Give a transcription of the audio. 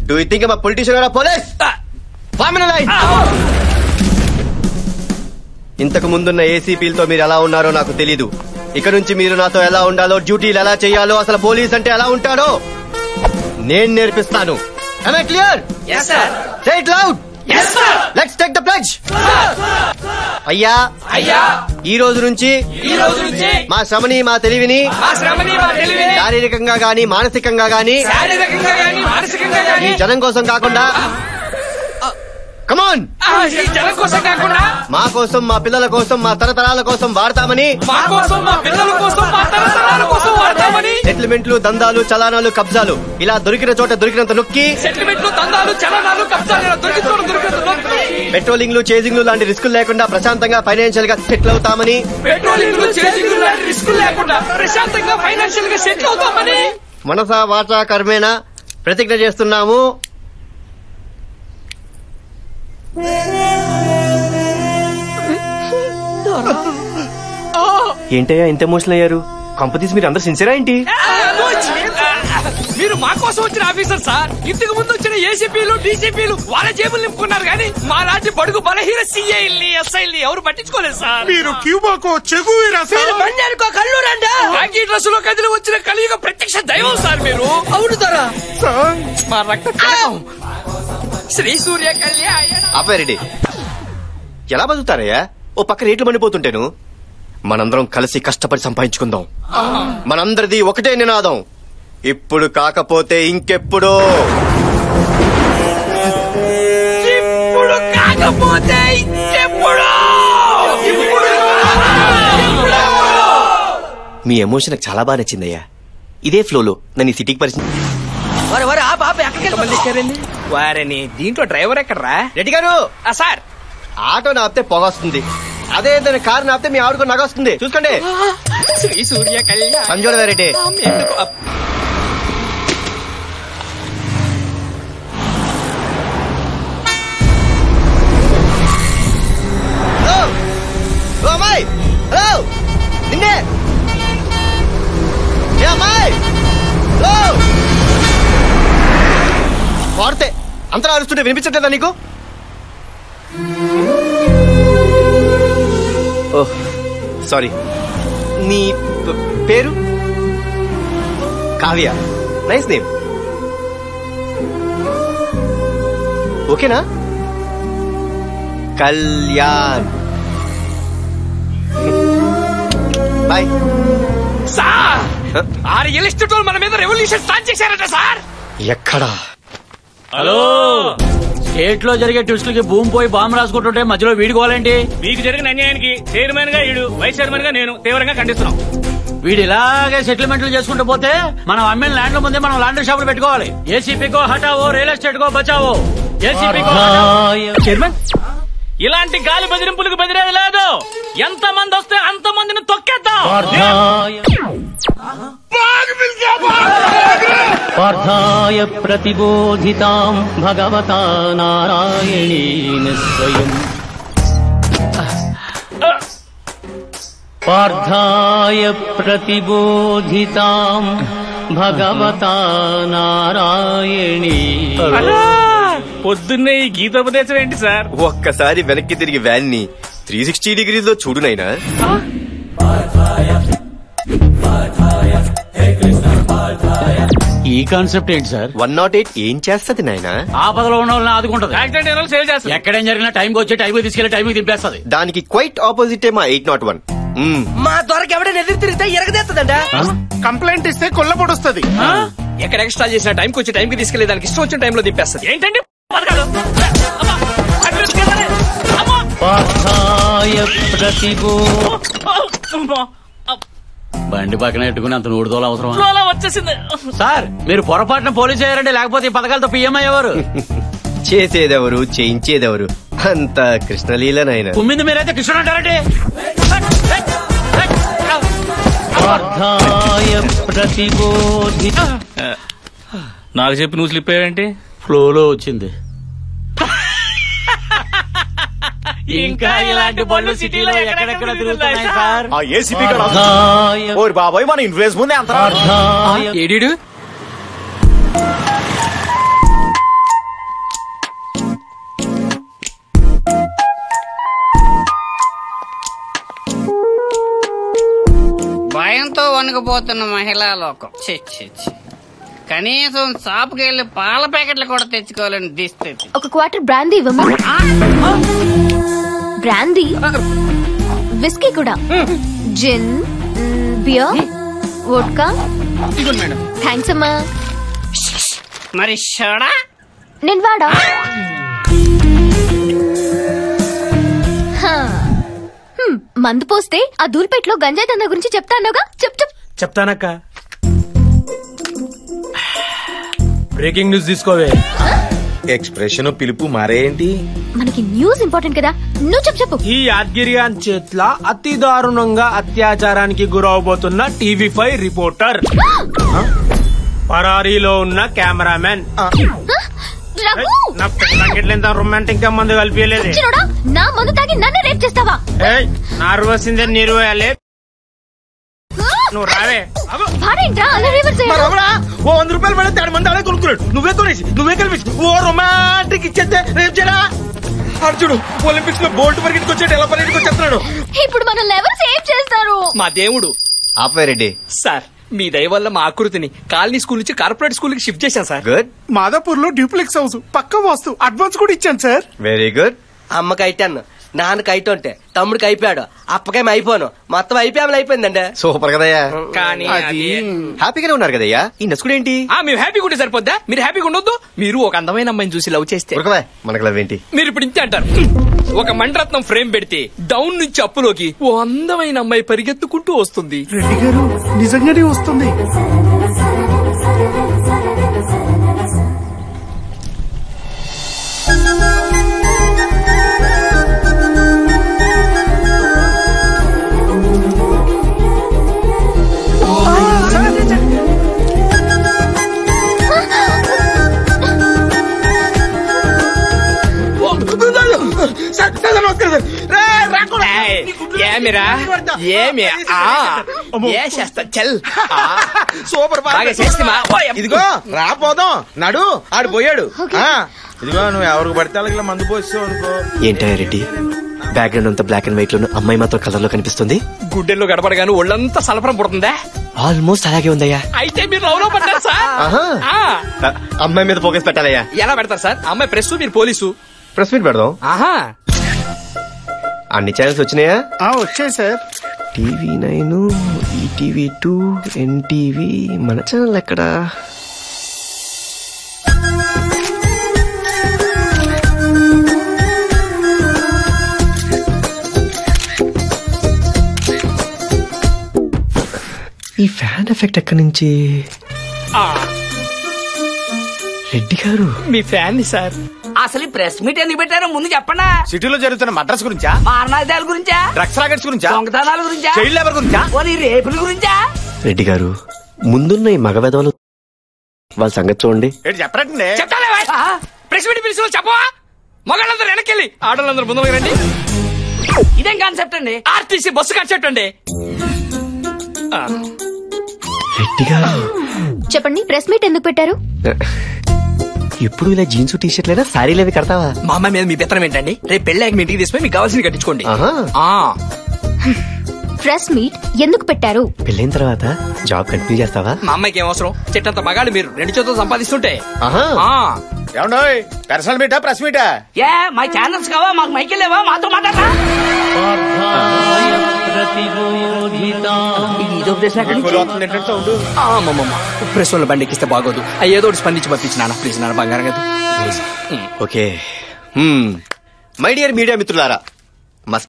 Do you think I'm a politician or a police? Form in line. ఇంతకు ముందున్న ఏసీపీలతో మీరు ఎలా ఉన్నారో నాకు తెలీదు. ఇక నుంచి మీరు నాతో ఎలా ఉండాలో, డ్యూటీలు ఎలా చేయాలో, అసలు పోలీస్ అంటే ఎలా ఉంటారో నేను నేర్పిస్తాను. Am I clear? Yes, sir. Say it loud. Yes, sir. Let's take the pledge. అయ్యా ఈ రోజు నుంచి మా శ్రమని మా తెలివిని శారీరకంగా గాని మానసికంగా గాని ఈ జనం కోసం కాకుండా కమాన్ మా కోసం, మా పిల్లల కోసం, మా తరతరాల కోసం వాడతామని సెటిల్మెంట్లు, దందాలు, చలానాలు, కబ్జాలు ఇలా దొరికిన చోట దొరికినంత నొక్కి పెట్రోలింగ్లు, చేజింగ్లు లాంటి రిస్కులు లేకుండా ప్రశాంతంగా ఫైనాన్షియల్ గా సెటిల్ అవుతామని మనసా వాచా కర్మేనా ప్రతిజ్ఞ చేస్తున్నాము. ఏంటయ్యా ఇంత ఎమోషనల్ అయ్యారు? కంపెనీస్ మీరు అందరు సిన్సియరా ఏంటి? మీరు మా కోసం వచ్చిన ఆఫీసర్ సార్. ఇంతకు ముందు వచ్చిన ఏసీపీలు, డీసీపీలు వాళ్ళ జేబులు నింపుకున్నారు కానీ మా లాంటి బడుగు బలహీన సీఐల్ని, ఎస్ఐల్ని ఎవరు పట్టించుకోలేదు సార్. మీరు క్యూబాకో, చెగువీరా సార్, బండికో, కల్లూరండా కాకి డ్రెస్ లో కదిలి వచ్చిన కలియుగ ప్రత్యక్ష దైవం సార్ మీరు. అవును సార్. మా రక్త శ్రీ సూర్య కళ్యాణ. ఆపేరెడ్డి ఎలా బతుకుతారయ్యా? ఓ పక్క రేట్లు మండిపోతుంటేను. మనందరం కలిసి కష్టపడి సంపాదించుకుందాం. మనందరిది ఒకటే నినాదం, ఇప్పుడు కాకపోతే ఇంకెప్పుడు. మీ ఎమోషన్ నాకు చాలా బాగా నచ్చిందయ్యా. ఇదే ఫ్లోలో నన్ను ఈ సిటీకి పరిచయం. వారని దీంట్లో డ్రైవర్ ఎక్కడరా? రెడ్డి గారు సార్, ఆటో నాపితే పొగ వస్తుంది, అదే ఏదైనా కారు నాపితే మీ ఆవిడకు నగ వస్తుంది. చూసుకోండి. శ్రీ సూర్య కళ్యాణ. సంజోడ రెడ్డి అమ్మాయి, హలో నిన్నే అమ్మాయి, హలో వాడితే అంతలా అరుస్తుంటే వినిపించట్లేదా నీకు? Oh sorry. నీ పేరు? కావ్య. Nice name. ఓకేనా? కళ్యాణ్. బాయ్. సార్ ఆ రియల్ ఎస్టేట్ వాళ్ళు మన మీద రెవల్యూషన్ స్టార్ట్ చేశారట సార్. ఎక్కడా? హలో, స్టేట్ లో జరిగే ట్విస్టులకి భూమి పోయి బాంబు రాసుకుంటుంటే మధ్యలో వీడుకోవాలండి. మీకు జరిగిన అన్యాయానికి చైర్మన్ గా ఈడు, వైస్ చైర్మన్ గా నేను తీవ్రంగా ఖండిస్తున్నాం. వీడు ఇలాగే సెటిల్మెంట్లు చేసుకుంటూ పోతే మనం అమ్మిన ల్యాండ్ల ముందే మనం లాండ్రీ షాపులు పెట్టుకోవాలి. ఏసీపీకో హటావో, రియల్ ఎస్టేట్ కో బచావో. ఏసీపీకో చైర్మన్, ఇలాంటి గాలి బెదిరింపులకు బెదిరేది లేదు. ఎంత మంది వస్తే అంత మందిని తొక్కేద్దాం. పార్థాయ ప్రతిబోధితాం భగవతా నారాయణేన స్వయం. పార్థాయ ప్రతిబోధితాం భగవతా నారాయణేన. పొద్దున్నే ఈ గీతోపదేశం ఏంటి సార్? ఒక్కసారి వెనక్కి తిరిగి వ్యాన్ ని 360 degrees లో చూడు నాయనా. ఈ కాన్సెప్ట్ ఏంటి సార్? 108 ఏం చేస్తది నాయనా? ఆపదలో ఉన్న వాళ్ళని ఆదుకుంటది. యాక్సిడెంట్ అయిన వాళ్ళు సేవ్ చేస్తారు. ఎక్కడేం జరిగినా టైంకి వచ్చి టైంకి తీసుకెళ్లి టైంకి దింపేస్తుంది. దానికి క్వైట్ ఆపోజిటే మా 801. మా దొరకి ఎవడైనా ఎదురు తిరిగితే ఎరగదేస్తుందంట. కంప్లైంట్ ఇస్తే కొల్లబొడుస్తుంది. ఎక్కడ ఎక్స్ట్రా చేసిన టైంకి వచ్చి టైంకి తీసుకెళ్లి దానికి ఇష్టం వచ్చిన టైంలో దింపేస్తుంది. ఏంటండి పార్థాయ ప్రతిబో. బండి పక్కన పెట్టుకుని అంత నూడుదోలు అవసరం వచ్చేసింది సార్? మీరు పొరపాటున పోలీసు అయ్యారంటే, లేకపోతే ఈ పథకాలతో పిఎం అయ్యేవారు. చేసేదెవరు, చేయించేదెవరు? అంత కృష్ణలీలనైనా. కుమ్మింది మీరైతే కృష్ణుడు అంటారండి. పార్థాయ ప్రతిబోధి. నాకు చెప్పి నువ్వు స్లిప్ అయ్యావేంటి? ఫ్లోలో వచ్చింది. ఇంకా ఇలాంటి బళ్ళు సిటీలో ఎక్కడెక్కడ తిరుగుతున్నాయి సార్? ఆ ఏసీపీ ఓరి బాబాయ్, మన ఇన్ఫ్లుయెన్స్ ముందే అంత. ఏడీడు స్వర్గానికి పోతున్న మహిళా లోకం. కనీసం షాప్కి వెళ్ళి పాల ప్యాకెట్లు కూడా తెచ్చుకోవాలని దిస్థితి. ఒక క్వార్టర్ బ్రాందీ ఇవ్వమా? బ్రాందీ, విస్కీ కూడా, జిన్, బియర్, వోడ్కా. థ్యాంక్స్ అమ్మా. మరి షోడా? నేను వాడా. మందు పోస్తే ఆ దూల్పేటలో గంజాయి దందా గురించి చెప్తానుగా. చెప్తానక్క. బ్రేకింగ్ న్యూస్ తీసుకోవే. ఎక్స్ప్రెషన్ పిలుపు మారేంటి? మనకి న్యూస్ ఇంపార్టెంట్ కదా, నువ్వు చెప్పు. ఈ యాద్గిరియాన్ చేట్ల అతి దారుణంగా అత్యాచారానికి గురవబోతున్న టీవీ5 రిపోర్టర్, పరారీలో ఉన్న కెమెరామెన్. నా పెళ్ళంగిట్లేంత రొమాంటిక్ గా మందు కలిపియలేదు. నా మందు తాగి నన్ను రేప్ చేస్తావా? నర్వస్ ఇందే నీరు వేయాలి. నువ్వు రావే. ఓ 100 రూపాయలు పడితే 3 మంది అడే కొనుక్కున్నాడు. నువ్వే కొనేసి నువ్వే కలిపి ఓ రొమాంటిక్ ఇచ్చేస్తే రేపు చేయరా? అర్జుడు ఒలింపిక్స్ లో బోల్ట్ పరిగెట్టుకు వచ్చాడు, ఎలా పరిగెట్టుకు వచ్చేస్తున్నాడు. ఇప్పుడు మనల్ని ఎవరు సేవ్ చేస్తారు? మా దేవుడు. ఆపేరెడ్డి సార్, మీ దయ వల్ల మా ఆకృతిని కాలనీ స్కూల్ నుంచి కార్పొరేట్ స్కూల్ కి షిఫ్ట్ చేశాను సార్. గుడ్. మాదాపూర్ లో డ్యూప్లెక్స్ హౌస్ పక్క వాస్తు అడ్వాన్స్ కూడా ఇచ్చాను సార్. Very good. అమ్మకి అయిటాను, నాన్నకి అయితుంటే తమ్ముడికి అయిపోయాడు, అప్పకేం అయిపోను, మొత్తం అయిపోయిందండి. సూపర్ కదయ్యా. కానీ హ్యాపీగానే ఉన్నారు కదయ్యా. ఈ నసుకుడు ఏంటి? మేము హ్యాపీగా ఉంటే సరిపోద్దా? మీరు హ్యాపీగా ఉండొద్దు. మీరు ఒక అందమైన అమ్మాయిని చూసి లవ్ చేస్తే మనకు లవ్ ఏంటి? మీరు ఇప్పుడు ఇంతే అంటారు. ఒక మండరత్నం ఫ్రేమ్ పెడితే డౌన్ నుంచి అప్పులోకి ఓ అందమైన అమ్మాయి పరిగెత్తుకుంటూ వస్తుంది. రెడ్డి గారు నిజంగానే వస్తుంది. సూపర్ బాగా చేస్తా. ఇదిగో రాపోదాం నడు, ఆడు పోయాడు. ఇదిగో నువ్వు ఎవరికి పడితే ఇలా మందు పోస్తావు అనుకో. ఏంటయ్యా రెడ్డి, బ్యాక్గ్రౌండ్ అంతా బ్లాక్ అండ్ వైట్ లో, అమ్మాయి మాత్రం కలర్ లో కనిపిస్తుంది. గుడ్డెల్లో గడపడగాను ఒళ్ళంతా సలపరం పుడుతుందా? ఆల్మోస్ట్ అలాగే ఉందయ్యా. అయితే మీరు లవ్ లో పడ్డారు సార్. అమ్మాయి మీద ఫోకస్ పెట్టాలయ్యా. ఎలా పెడతారు సార్? అమ్మాయి ప్రెస్, మీరు పోలీసు. ప్రెస్ మీట్ పెడదాం. అన్ని ఛానల్స్ వచ్చినాయా? వచ్చాయి సార్. TV9, ETV2, NTV. మన ఛానల్ ఎక్కడా? ఈ ఫ్యాన్ ఎఫెక్ట్ ఎక్కడి నుంచి? రెడ్డి గారు మీ ఫ్యాన్ సార్. అసలు ఈ ప్రెస్ మీట్ ఎందుకు పెట్టారో ముందు చెప్పండి. సిటీలో జరుగుతున్న మద్రాస్ గురించా, మారణాదాల గురించా, డ్రగ్స్ రాకెట్స్ గురించా, దొంగతనాల గురించా, చైల్డ్ లేబర్ గురించా, రేపుల గురించా? రెడ్డి గారు ముందున్న ఈ మగవెదవలు వాళ్ళ సంగతి చూడండి. చెప్పరండి. చెప్తాలే ప్రెస్ మీట్ పిలిచిన చెప్పవా? మగాళ్ళందరూ వెనకెళ్ళి ఆడవాళ్ళందరూ ముందు రండి. ఇదేం కాన్సెప్ట్ అండి? ఆర్టీసీ బస్సు కాన్సెప్ట్ అండి. రెడ్డి గారు చెప్పండి, ప్రెస్ మీట్ ఎందుకు పెట్టారు? ఎప్పుడు ఇలా జీన్స్ టీ షర్ట్లైనా శారీలు అవి కడతావా? మా అమ్మాయి మీద మీ పెత్తనం ఏంటండి? రేపు పెళ్ళాక మీ ఇంటికి తీసుకుని మీకు కావాల్సింది కట్టించుకోండి. ప్రెస్ మీట్ ఎందుకు పెట్టారు? పెళ్ళైన తర్వాత జాబ్ కంటిన్యూ చేస్తావా? మా అమ్మాయికి ఏం అవసరం? చెట్టంత మగాళ్ళు మీరు 2 చేతులు సంపాదిస్తుంటే. Personal meetha press meetha? మా ఛానల్స్ కావా? మాకు మైకిల్ లేవా? మాతో మాట్లాడరా? ప్రెస్ వాళ్ళ బండి ఎక్కిస్తే బాగోదు. ఏదో స్పందించి పంపించి నాన్న ప్లీజ్, నాన్న బంగారం కదా. ఓకే. మై డియర్ మీడియా మిత్రులారా,